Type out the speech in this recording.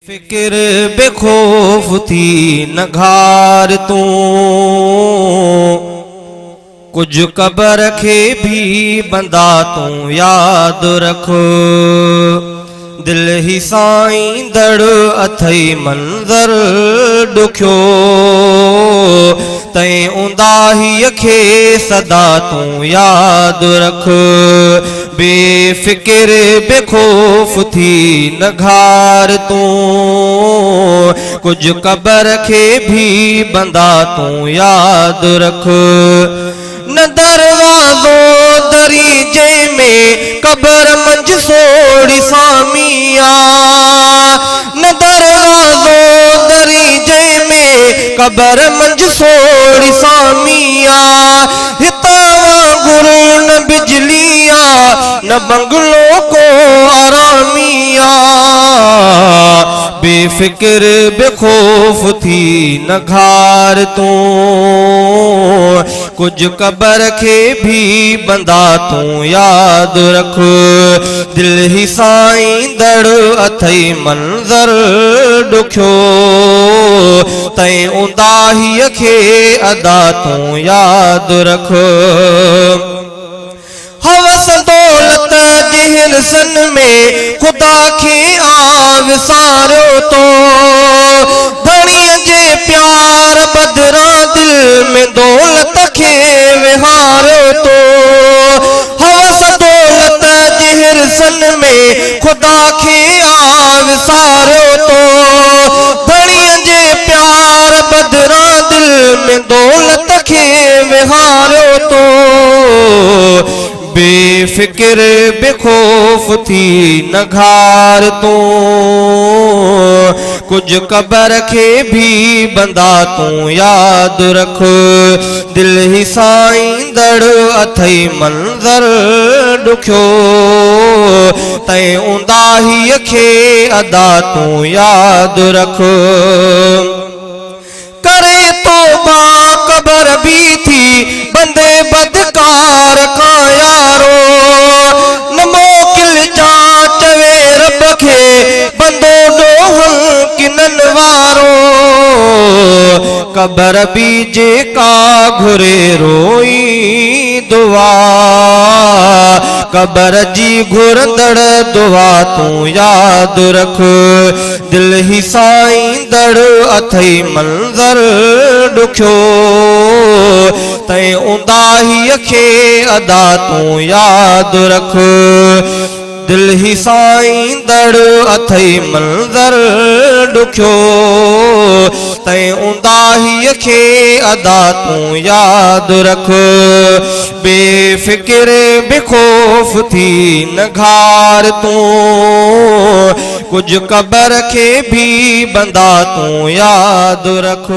फिक्र बेखौफ थी नघार तू कुछ कबर खे भी बंदा तू याद रख। दिल ही साईं दड़ अथई मंजर दुखियो तैं उंदाही खे सदा तू याद रख। बेफिक्र बेखौफ थी नघार तू कुछ कबर खे भी बंदा तू याद रख। न दरवाज़ो दरीजे में कबर मंझ सोड़ी सामिया, न दरवाज़ो दरीजे में कबर मंझ सोड़ी सामिया। हितावा गुरु न बिजलिया न बंगलों को आरामिया। बेफिक्र बेखौफ थी नघार तू कुछ कबर खे भी बंदा तू याद रख। दिल ही साईं दड़ अथई मंजर दुखियो तैं उंदाही खे अदा तू याद रख। हवस दौलत जे हिरसन में खुदा खे विसारियो तो धणीअ जे प्यार बदिरां दिल में दौलत खे विहारियो तो। हवस दौलत जे हिरसन में खुदा खे विसारियो तो धणीअ जे प्यार बदिरां दिल में दौलत खे विहारियो तो। बेफिक्र बेखौफ थी नघार तू कुछ कबर खे भी बंदा तू याद रख। दिल ही साईं दड़ अथई मंजर दुखियो तैं उंदाही खे अदा तू याद रख। करे तौबा कबर भी थी बंदे बदकार का यारो, न मोकिल जा चवे रब खे बंदो ॾोहन किनन वारो। कबर भी जेका घुरे रोई दुआ कबर जी घुरंदड़ दुआ तू याद रख। दिल ही साईं दड़ अथई मंजर दुखियो तैं उंदाही खे अदा तू याद रख। दिल ही साईं दड़ अथई मंजर दुखियो तैं उंदाही खे अदा तू याद रख। बेफिक्र बेखौफ थी नघार तू कुछ कबर खे भी बंदा तू याद रख।